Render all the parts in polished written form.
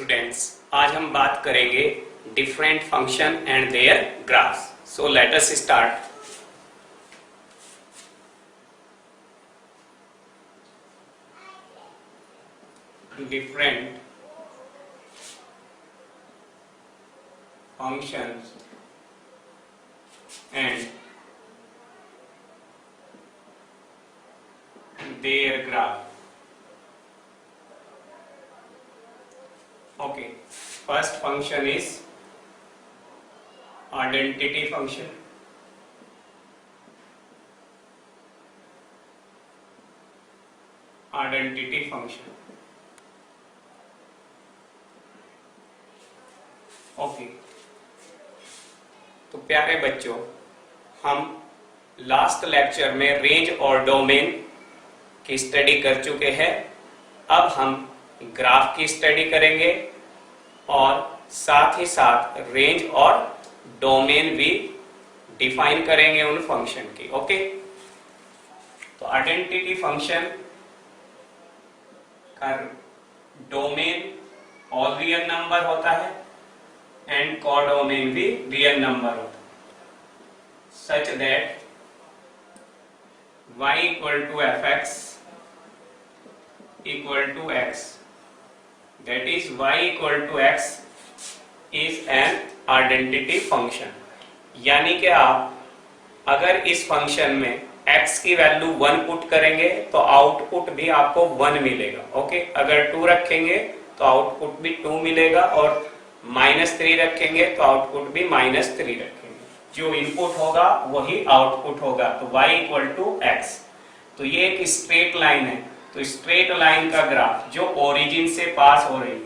Students, आज हम बात करेंगे different function and their graphs. So let us start. Different functions and their graph. Okay, first function is identity function. Identity function. Okay. तो प्यारे बच्चों, हम लास्ट लेक्चर में रेंज और डोमेन की स्टडी कर चुके हैं। अब हम ग्राफ की स्टडी करेंगे और साथ ही साथ रेंज और डोमेन भी डिफाइन करेंगे उन फंक्शन की। ओके, तो आइडेंटिटी फंक्शन का डोमेन ऑल रियल नंबर होता है एंड कोडोमेन भी रियल नंबर होता है, such that y equal to fx equal to x, that is y equal to x is an identity function। यानी कि आप अगर इस फंक्शन में x की वैल्यू 1 पुट करेंगे तो आउटपुट भी आपको 1 मिलेगा। ओके, अगर 2 रखेंगे तो आउटपुट भी 2 मिलेगा और -3 रखेंगे तो आउटपुट भी -3 रखेंगे। जो इनपुट होगा वही आउटपुट होगा। तो y इक्वल टू x, तो ये एक स्ट्रेट लाइन है। तो स्ट्रेट लाइन का ग्राफ जो ओरिजिन से पास हो रही है,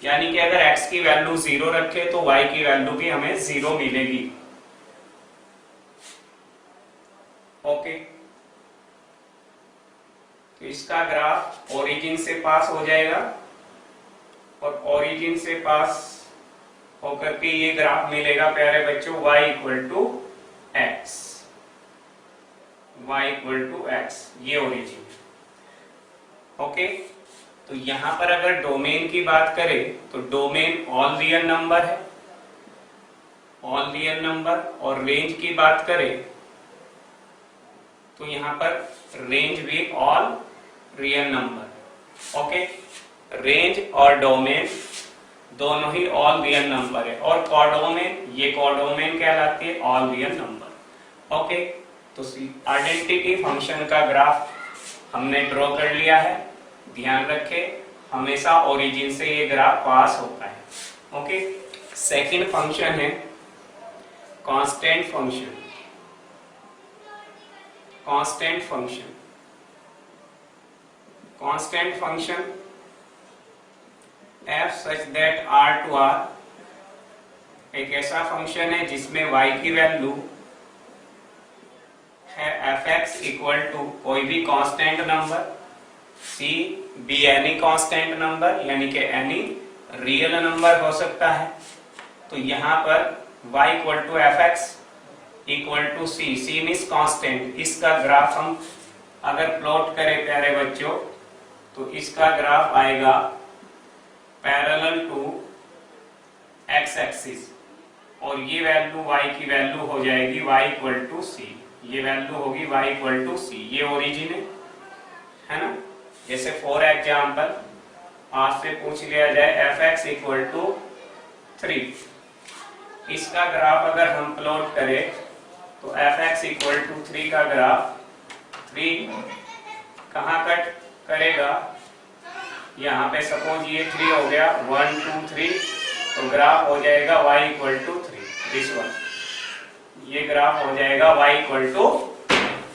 यानी कि अगर x की वैल्यू 0 रखे तो y की वैल्यू भी हमें 0 मिलेगी। ओके, तो इसका ग्राफ ओरिजिन से पास हो जाएगा और ओरिजिन से पास होकर के ये ग्राफ मिलेगा प्यारे बच्चों y equal to x। y equal to x, ये ओरिजिन। ओके, तो यहां पर अगर डोमेन की बात करें तो डोमेन ऑल रियल नंबर है, ऑल रियल नंबर। और रेंज की बात करें तो यहां पर रेंज भी all real number. Okay, range और डोमेन दोनों ही ऑल रियल नंबर है और कोडोमेन, ये कोडोमेन कहलाती है ऑल रियल नंबर। ओके, तो आइडेंटिटी फंक्शन का ग्राफ हमने ड्रॉ कर लिया है। ध्यान रखें, हमेशा ओरिजिन से ये ग्राफ पास होता है। ओके, सेकंड फंक्शन है constant function. Constant function, constant function f such that r to r एक ऐसा फंक्शन है जिसमें y की वैल्यू है fx इक्वल टू कोई भी constant number, c be any constant number, यानी कि एनी रियल नंबर हो सकता है। तो यहाँ पर y equal to fx equal to c, c means constant. इसका ग्राफ हम अगर प्लॉट करें प्यारे बच्चों तो इसका ग्राफ आएगा पैरेलल टू x एक्सिस और ये वैल्यू y की वैल्यू हो जाएगी y इक्वल टू c। ये वैल्यू होगी y इक्वल टू c। ये ओरिजिन है ना। जैसे फॉर एग्जाम्पल आज से पूछ लिया जाए fx इक्वल टू 3, इसका ग्राफ अगर हम प्लॉट करें तो fx इक्वल टू 3 का ग्राफ 3 कहाँ कट करेगा, यहाँ पे सपोज ये 3 हो गया, 1 2 3, तो ग्राफ हो जाएगा y equal to 3, this one. ये ग्राफ हो जाएगा y इक्वल टू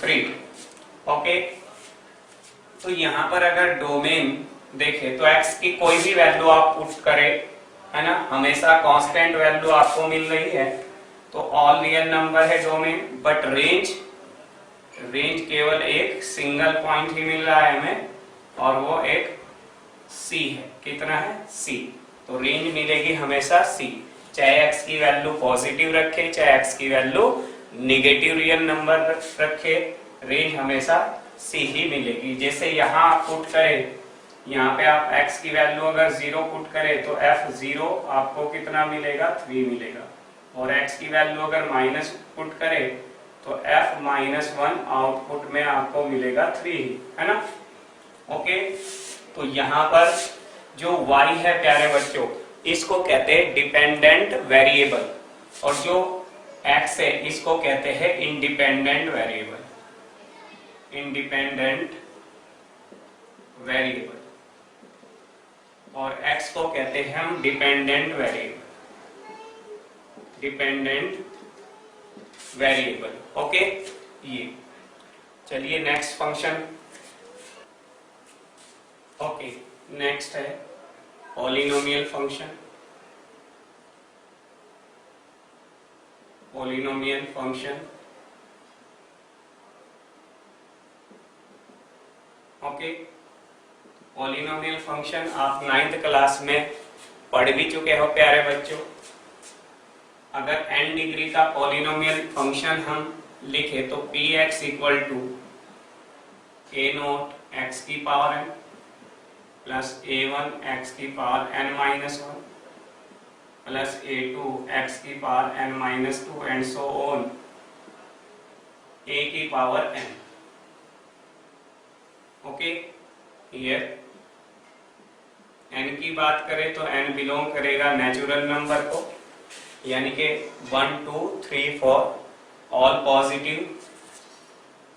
3। ओके, तो यहाँ पर अगर डोमेन देखें तो x की कोई भी वैल्यू आप पुट करें, है ना, हमेशा कांस्टेंट वैल्यू आपको मिल रही है। तो ऑल रियल नंबर है डोमेन, बट रेंज केवल एक सिंगल पॉइंट ही मिल रहा है हमें और वो एक c है। कितना है? c। तो रेंज मिलेगी हमेशा c, चाहे x की वैल्यू पॉजिटिव रखे चाहे x की वैल्यू निगेटिव रियल नंबर रखे, रेंज हमेशा c ही मिलेगी। जैसे यहाँ आप पुट करें यहाँ पे आप x की वैल्यू अगर 0 पुट करें तो f0 आपको कितना मिलेगा, 3 मिलेगा, और x की वैल्यू अगर माइनस पुट करें तो f-1 आउटपुट में आपको मिलेगा 3, है ना। ओके, तो यहाँ पर जो y है प्यारे बच्चों, इसको कहते हैं डिपेंडेंट वेरिएबल, और जो x है इसको कहते हैं इंडिपेंडेंट वेरिएबल, इंडिपेंडेंट वेरिएबल, और x को कहते हैं हम dependent variable, dependent variable. Okay, ये चलिए नेक्स्ट फंक्शन। ओके, नेक्स्ट है polynomial function. Polynomial function, okay, polynomial function आप 9th क्लास में पढ़ भी चुके हो प्यारे बच्चों। अगर n डिग्री का पॉलिनोमियल फंक्शन हम लिखे तो px equal to a0 x की power n plus a1 x की power n-1 plus a2 x की power n-2 and so on a की power n। Okay, here n की बात करें तो n बिलोंग करेगा नेचुरल नंबर को, यानी कि 1 2 3 4 ऑल पॉजिटिव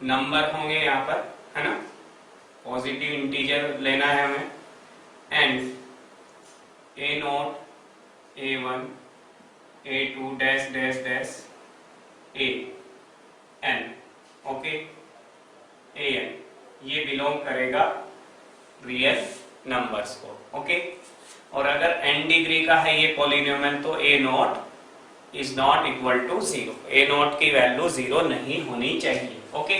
नंबर होंगे यहाँ पर, है ना, पॉजिटिव इंटीजर लेना है हमें। And a0 a1 a2 dash dash dash a n, okay, an ये बिलोंग करेगा रियल नंबर्स को। ओके, और अगर n डिग्री का है ये पॉलिनोमियल तो a0 is not equal to 0, a0 की वैल्यू 0 नहीं होनी चाहिए। ओके,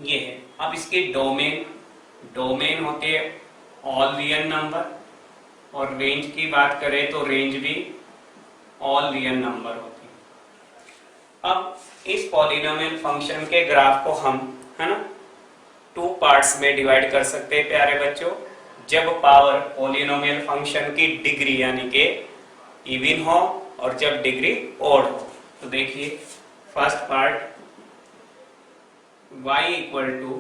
ये है। अब इसके डोमेन, डोमेन होते हैं ऑल रियल नंबर, और रेंज की बात करें तो रेंज भी ऑल रियल नंबर होती है। अब इस पॉलिनोमियल फंक्शन के ग्राफ को हम, है ना, 2 पार्ट्स में डिवाइड कर सकते हैं प्यारे बच्चों। जब पावर पॉलिनोमियल फंक्शन की डिग्री यानी कि इवन हो और जब डिग्री ओड हो। तो देखिए first part y equal to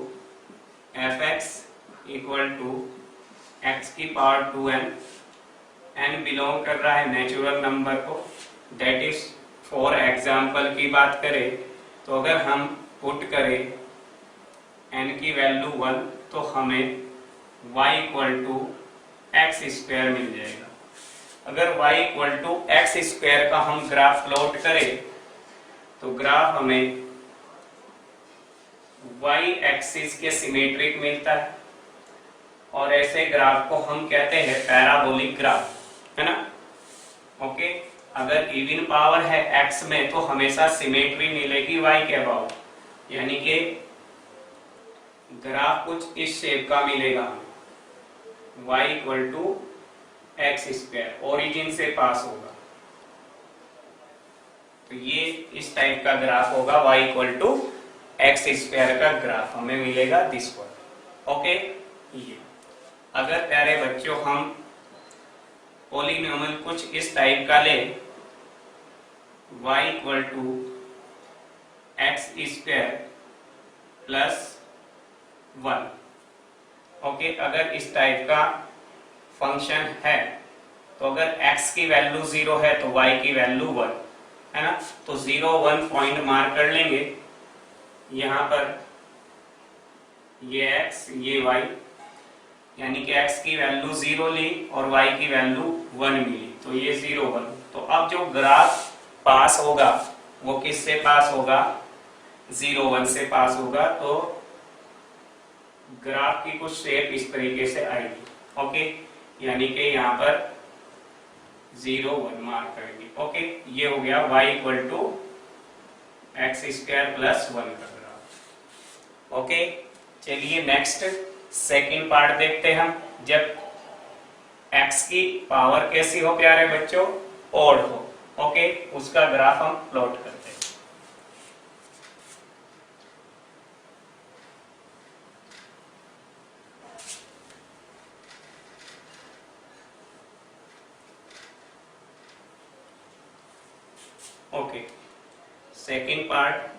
f x equal to x की पावर 2n, n बिलोंग कर रहा है नेचुरल नंबर को, दैट इज फॉर एग्जाम्पल की बात करें तो अगर हम पुट करें n की वैल्यू 1 तो हमें y equal to x square मिल जाएगा। अगर y equal to x square का हम ग्राफ प्लॉट करें तो ग्राफ हमें y एक्सिस के सिमेट्रिक मिलता है, और ऐसे ग्राफ को हम कहते हैं पैराबोलिक ग्राफ, है ना। ओके, अगर इवन पावर है x में तो हमेशा सिमेट्री मिलेगी y के अबाउट, यानी कि ग्राफ कुछ इस शेप का मिलेगा, y equal to x square, origin से पास होगा, तो ये इस टाइप का ग्राफ होगा, y equal to x square का ग्राफ हमें मिलेगा दिस वन। ओके, ये अगर प्यारे बच्चों हम पॉलिनोमियल कुछ इस टाइप का ले, y equal to x square plus 1, okay, अगर इस टाइप का फंक्शन है तो अगर x की वैल्यू 0 है तो y की वैल्यू 1, है ना, तो 0 1 पॉइंट मार्क कर लेंगे यहाँ पर, ये x ये y, यानी कि x की वैल्यू 0 ली और y की वैल्यू 1 मिली, तो ये 0 1। तो अब जो ग्राफ पास होगा वो किससे पास होगा, 0 1 से पास होगा, तो ग्राफ की कुछ शेप इस तरीके से आएगी। ओके, यानी कि यहाँ पर 0 1 मार्क करेंगे। ओके, ये हो गया y equal to x square plus 1 का ग्राफ। ओके, चलिए नेक्स्ट सेकंड पार्ट देखते हैं हम। जब x की पावर कैसी हो प्यारे बच्चों, ओड हो, ओके, उसका ग्राफ हम प्लॉट करते हैं। Okay, second part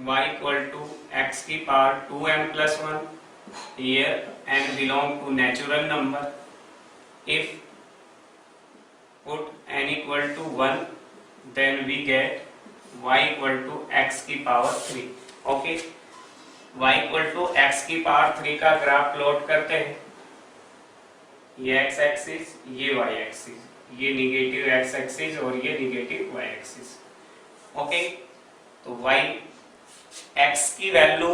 y equal to x की power 2n plus 1. Here n belong to natural number. If put n equal to 1, then we get y equal to x की power 3. Okay, y equal to x की power 3 का graph plot करते हैं. ये x axis, ये y axis, ये negative x axis और ये निगेटिव y एक्सिस. ओके, तो y x की वैल्यू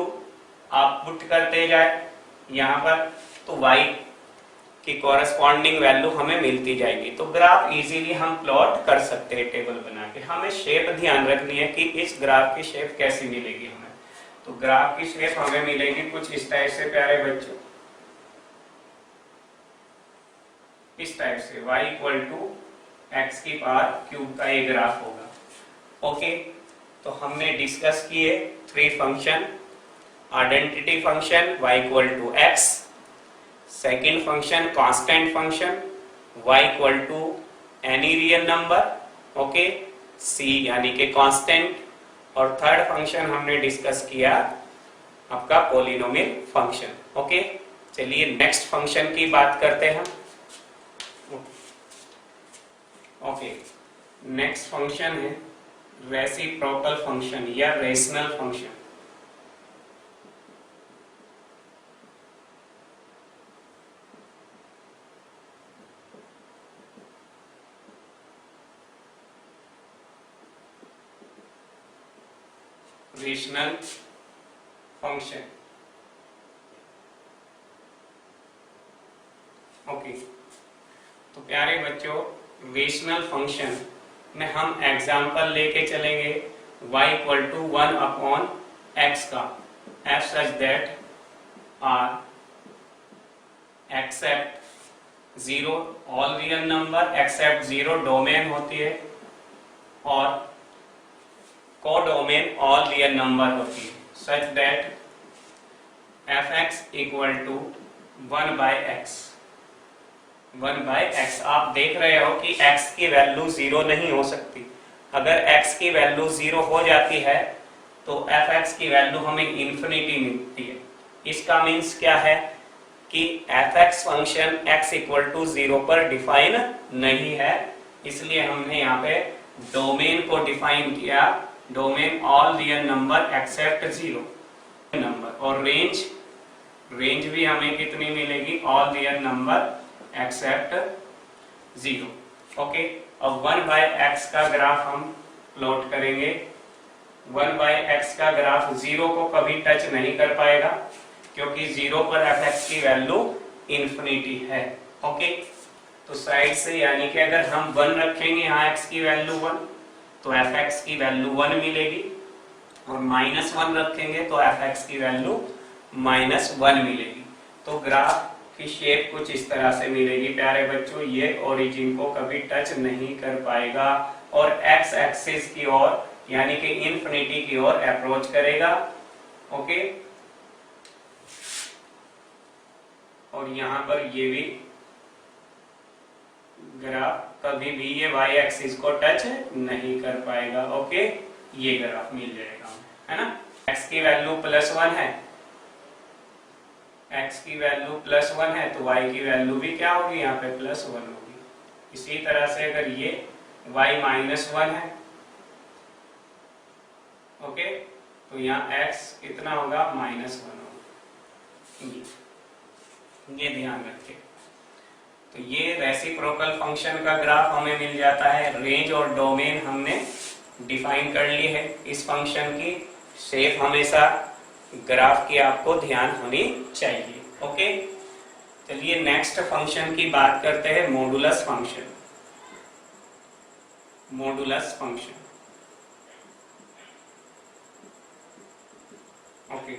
आप पुट करते जाए यहाँ पर, तो y की कॉरेस्पॉन्डिंग वैल्यू हमें मिलती जाएगी. तो ग्राफ इजीली हम प्लॉट कर सकते हैं टेबल बना के. हमें शेप ध्यान रखनी है कि इस ग्राफ की शेप कैसी मिलेगी हमें. तो ग्राफ की शेप हमें मिलेगी कुछ इस टाइप से प्यारे बच्चों, इस टाइप से y इक्वल टू एक्स की पावर क्यूब का ये ग्राफ होगा. ओके, तो हमने डिस्कस किए 3 function. Identity function y equal to x, second function constant function y equal to any real number, okay, c यानी कि कांस्टेंट, और थर्ड फंक्शन हमने डिस्कस किया आपका पॉलिनोमियल फंक्शन. ओके, चलिए नेक्स्ट फंक्शन की बात करते हैं. ओके, नेक्स्ट फंक्शन है रेसिप्रोकल फंक्शन या rational function. Rational function. Okay, तो प्यारे बच्चों रेशनल फंक्शन में हम एग्जाम्पल लेके चलेंगे y equal to 1 upon x का, f such that are except 0 all real number except 0 domain होती है और कोडोमेन ऑल रियल नंबर होती है, such that fx equal to 1/x. 1/x. आप देख रहे हो कि x की वैल्यू 0 नहीं हो सकती. अगर x की वैल्यू 0 हो जाती है तो fx की वैल्यू हमें इंफिनिटी मिलती है. इसका मीन्स क्या है कि fx function x equal to 0 पर डिफाइन नहीं है. इसलिए हमने यहाँ पे डोमेन को डिफाइन किया, domain all real number except 0 number, और रेंज भी हमें कितनी मिलेगी, all real number except 0. Okay, अब 1/x का ग्राफ हम प्लॉट करेंगे. 1/x का ग्राफ 0 को कभी टच नहीं कर पाएगा क्योंकि 0 पर fx की वैल्यू इंफिनिटी है. ओके, तो साइड से यानी कि अगर हम 1 रखेंगे यहाँ x की वैल्यू 1 तो fx की वैल्यू 1 मिलेगी, और -1 रखेंगे तो fx की वैल्यू -1 मिलेगी. तो ग्राफ की शेप कुछ इस तरह से मिलेगी प्यारे बच्चों. ये ओरिजिन को कभी टच नहीं कर पाएगा और x एक्सिस की ओर यानी कि इंफिनिटी की ओर अप्रोच करेगा. ओके, और यहाँ पर ये भी ग्राफ कभी भी ये y एक्सिस को टच नहीं कर पाएगा. ओके, ये ग्राफ मिल जाएगा, है ना. x की वैल्यू +1 है, x की वैल्यू +1 है तो y की वैल्यू भी क्या होगी, यहाँ पे +1 होगी. इसी तरह से अगर ये y -1 है, ओके, तो यहाँ x कितना होगा, -1 होगा. ये ध्यान रखें. तो ये रेसिप्रोकल फंक्शन का ग्राफ हमें मिल जाता है. रेंज और डोमेन हमने डिफाइन कर ली है. इस फंक्शन की शेप हमेशा ग्राफ की आपको ध्यान होनी चाहिए. ओके, चलिए नेक्स्ट फंक्शन की बात करते हैं, modulus function. Modulus function. Okay,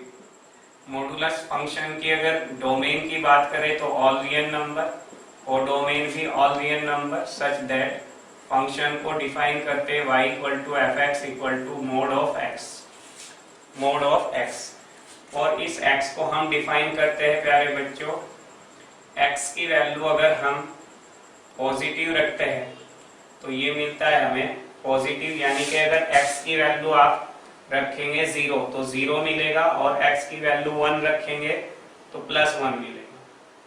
modulus function की अगर डोमेन की बात करें तो ऑल रियल नंबर, और डोमेन भी all real number, such that function को डिफाइन करते हैं y equal to fx equal to mod of x. और इस x को हम डिफाइन करते हैं प्यारे बच्चों, x की वैल्यू अगर हम पॉजिटिव रखते हैं तो ये मिलता है हमें पॉजिटिव, यानी कि अगर x की वैल्यू आप रखेंगे 0 तो 0 मिलेगा, और x की वैल्यू 1 रखेंगे तो +1 मिलेगा,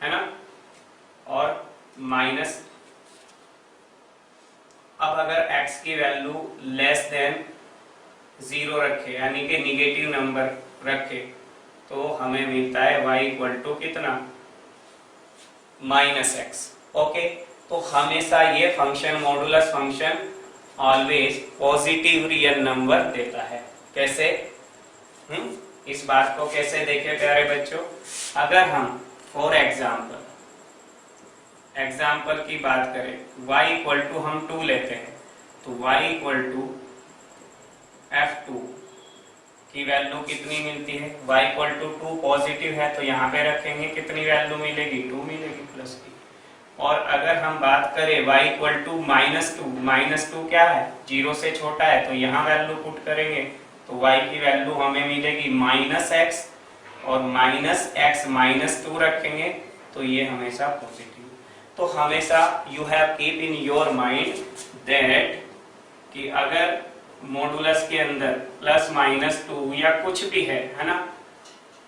है ना। और माइनस, अब अगर x की वैल्यू लेस देन 0 रखे, यानी कि निगेटिव नंबर रखे, तो हमें मिलता है y इक्वल टू कितना, -x। ओके, तो हमेशा ये function, modulus function always positive real number देता है। कैसे? इस बात को कैसे देखें प्यारे बच्चों, अगर हम फॉर एग्जाम्पल की बात करें, y इक्वल टू हम 2 लेते हैं, तो y इक्वल टू f2 की वैल्यू कितनी मिलती है, y इक्वल टू 2 पॉजिटिव है तो यहाँ पे रखेंगे, कितनी वैल्यू मिलेगी, 2 मिलेगी प्लस की। और अगर हम बात करें y इक्वल टू -2 क्या है, 0 से छोटा है, तो यहाँ वैल्यू पुट करेंगे तो y की वैल्यू हमें मिलेगी -x, और -x -2 रखेंगे तो ये हमेशा पॉजिटिव। तो हमेशा you have keep in your mind that कि अगर मॉडुलस के अंदर +-2 या कुछ भी है ना,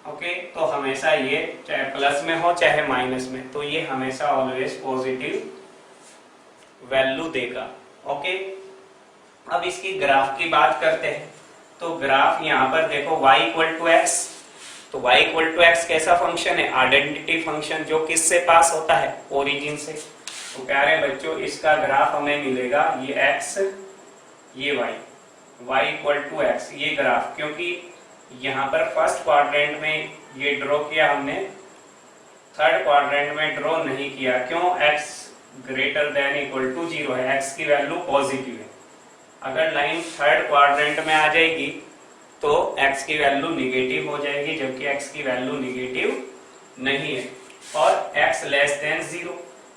ओके, तो हमेशा ये चाहे प्लस में हो चाहे माइनस में, तो ये हमेशा ऑलवेज पॉजिटिव वैल्यू देगा। ओके, अब इसकी ग्राफ की बात करते हैं, तो ग्राफ यहाँ पर देखो y इक्वल टू x, तो y इक्वल टू x कैसा फंक्शन है, आइडेंटिटी फंक्शन, जो किससे पास होता है, ओरिजिन से। तो प्यारे बच्चों इसका ग्राफ हमें मिलेगा, ये x ये y इक्वल टू x, ये ग्राफ, क्योंकि यहाँ पर फर्स्ट क्वाड्रेंट में ये ड्रॉ किया हमने, थर्ड क्वाड्रेंट में ड्रॉ नहीं किया, क्यों, x greater than equal to 0 है, x की वैल्यू पॉजिटिव है। अगर लाइन थर्ड क्वाड्रेंट में आ जाएगी तो x की वैल्यू निगेटिव हो जाएगी, जबकि x की वैल्यू निगेटिव नहीं है। और x लेस देन 0,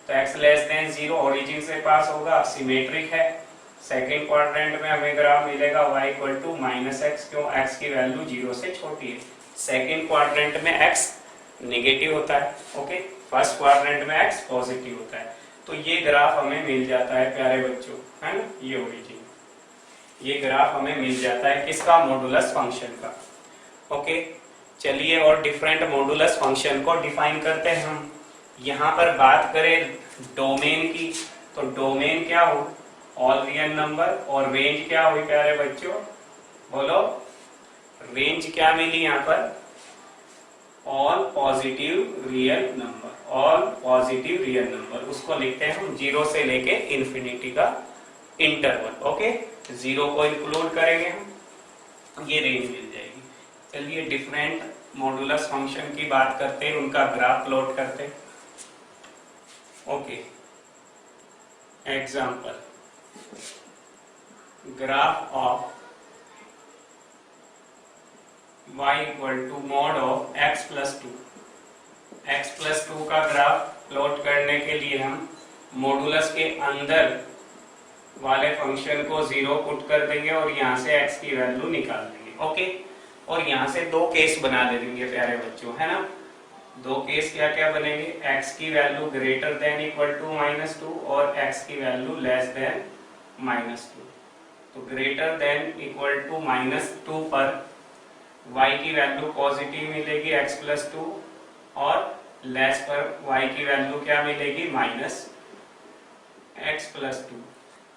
तो x लेस देन 0 ओरिजिन से पास होगा, सिमेट्रिक है। सेकेंड क्वाड्रेंट में हमें ग्राफ मिलेगा y इक्वल टू -x, क्यों, x की वैल्यू 0 से छोटी है। सेकेंड क्वाड्रेंट में x निगेटिव होता है, ओके, फर्स्ट क्वाड्रेंट में x पॉजिटिव होता है। तो ये ग्राफ हमें मिल जाता है प्यारे बच्चों, है ना, ये ओरिजिन, ये ग्राफ हमें मिल जाता है किसका, मॉडुलस फंक्शन का। ओके, चलिए और डिफरेंट मॉडुलस फंक्शन को डिफाइन करते हैं हम। यहाँ पर बात करें डोमेन की, तो डोमेन क्या हो, ऑल रियल नंबर, और रेंज क्या हुई प्यारे बच्चों, बोलो, रेंज क्या मिली यहाँ पर, all positive real number, all positive real number, उसको लिखते हैं हम 0 से लेके इन्फिनिटी का इंटरवल। ओके, 0 को इंक्लूड करेंगे हम, ये रेंज मिल जाएगी। चलिए डिफरेंट मॉडुलस फंक्शन की बात करते हैं, उनका ग्राफ प्लॉट करते हैं। Okay, example, graph of y equal to mod of x plus 2 का ग्राफ प्लॉट करने के लिए हम मॉडुलस के अंदर वाले फंक्शन को 0 पुट कर देंगे और यहाँ से x की वैल्यू निकाल देंगे। ओके, और यहाँ से दो केस बना दे देंगे प्यारे बच्चों, है ना। दो केस क्या क्या बनेंगे, x की value greater than equal to -2 और x की वैल्यू लेस देन -2। तो ग्रेटर देन इक्वल टू -2 पर y की वैल्यू पॉजिटिव मिलेगी x प्लस 2, और लेस पर y की वैल्यू क्या मिलेगी, -x प्लस 2।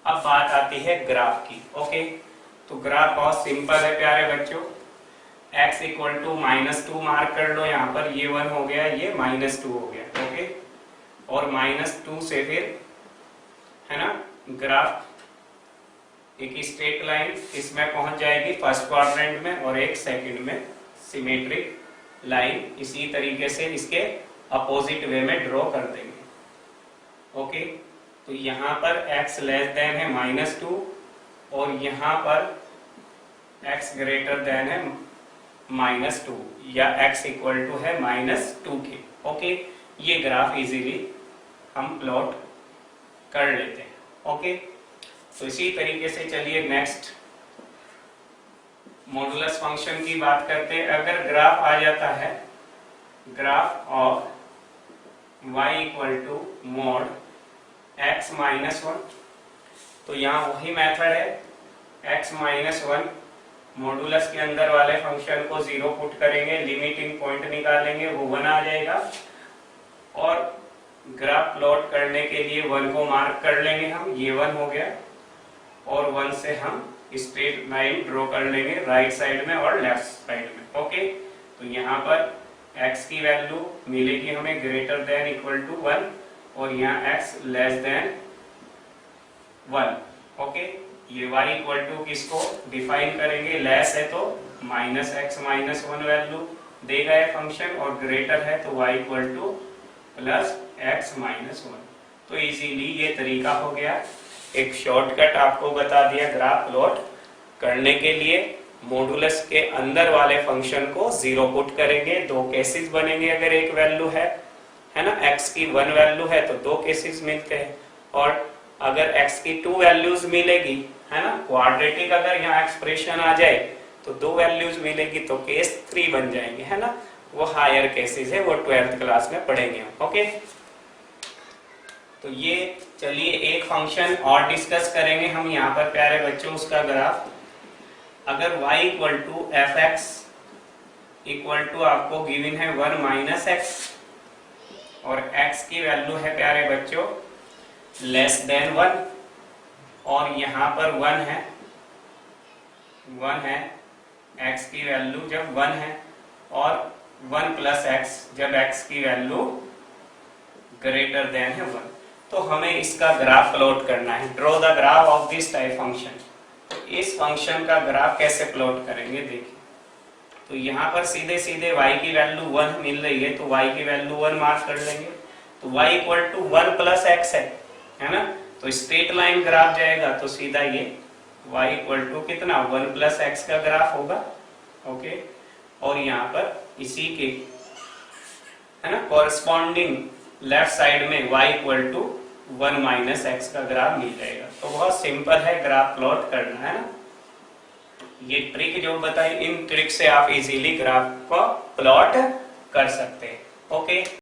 अब बात आती है ग्राफ की। ओके, तो ग्राफ बहुत सिंपल है प्यारे बच्चों, x इक्वल टू -2 मार्क कर लो यहाँ पर, ये 1 हो गया, ये -2 हो गया। ओके, और -2 से फिर, है ना, ग्राफ एक स्ट्रेट लाइन इसमें पहुंच जाएगी फर्स्ट क्वाड्रेंट में, और एक सेकंड में सिमेट्रिक लाइन इसी तरीके से इसके अपोजिट वे में ड्रॉ कर देंगे। ओके, तो यहाँ पर x लेस देन है -2 और यहाँ पर x ग्रेटर देन है -2, या x इक्वल टू है -2 के। ओके, ये ग्राफ इजीली हम प्लॉट कर लेते हैं। ओके, तो इसी तरीके से चलिए नेक्स्ट मॉडुलस फंक्शन की बात करते हैं। अगर ग्राफ आ जाता है, graph of y equal to mod x -1, तो यहाँ वही मेथड है, x माइनस 1 मॉडुलस के अंदर वाले फंक्शन को 0 पुट करेंगे, लिमिटिंग पॉइंट निकालेंगे, वो 1 आ जाएगा। और ग्राफ प्लॉट करने के लिए 1 को मार्क कर लेंगे हम, ये 1 हो गया। और 1 से हम स्ट्रेट लाइन ड्रॉ कर लेंगे राइट साइड में और लेफ्ट साइड में। ओके, तो यहाँ पर x की वैल्यू मिलेगी हमें ग्रेटर देन इक्वल टू 1 और यहाँ x लेस देन 1। ओके, ये y इक्वल टू किसको डिफाइन करेंगे, लेस है तो माइनस x माइनस 1 वैल्यू देगा ये फंक्शन, और ग्रेटर है तो y equal two plus x minus 1। तो इजीली ये तरीका हो गया, एक शॉर्टकट आपको बता दिया ग्राफ प्लॉट करने के लिए। मॉडुलस के अंदर वाले फंक्शन को 0 पुट करेंगे, 2 केसेस बनेंगे अगर एक वैल्यू है ना, x की 1 वैल्यू है तो 2 केसेस मिलते हैं, और अगर x की 2 वैल्यूज मिलेगी है ना, क्वाड्रेटिक अगर यहाँ एक्सप्रेशन आ जाए तो 2 वैल्यूज मिलेगी तो केस 3 बन जाएंगे है ना। वो हायर केसेस है, वो 12th क्लास में पढ़ेंगे हम। ओके, तो ये चलिए एक फंक्शन और डिस्कस करेंगे हम यहाँ पर प्यारे बच्चों, उसका ग्राफ। अगर y equal to f x equal to आपको गिवन है 1 माइनस एक्स, और x की वैल्यू है प्यारे बच्चों लेस देन 1, और यहाँ पर 1 है, x की वैल्यू जब 1 है, और 1 प्लस एक्स जब x की वैल्यू ग्रेटर देन है 1। तो हमें इसका ग्राफ प्लॉट करना है, draw the graph of this type function. तो इस फंक्शन का ग्राफ कैसे प्लॉट करेंगे देखिए, तो यहाँ पर सीधे सीधे y की वैल्यू 1 मिल रही है तो y की वैल्यू 1 मार्क कर लेंगे, तो y equal to 1 plus x है ना, तो स्ट्रेट लाइन ग्राफ जाएगा तो सीधा ये y इक्वल टू कितना 1 प्लस एक्स का ग्राफ होगा। ओके, और यहाँ पर इसी के है ना कॉरस्पॉन्डिंग लेफ्ट साइड में y equal to 1 minus x का ग्राफ मिल जाएगा। तो बहुत सिंपल है ग्राफ प्लॉट करना है ना, ये ट्रिक जो बताई, इन ट्रिक से आप इजीली ग्राफ को प्लॉट कर सकते हैं। ओके।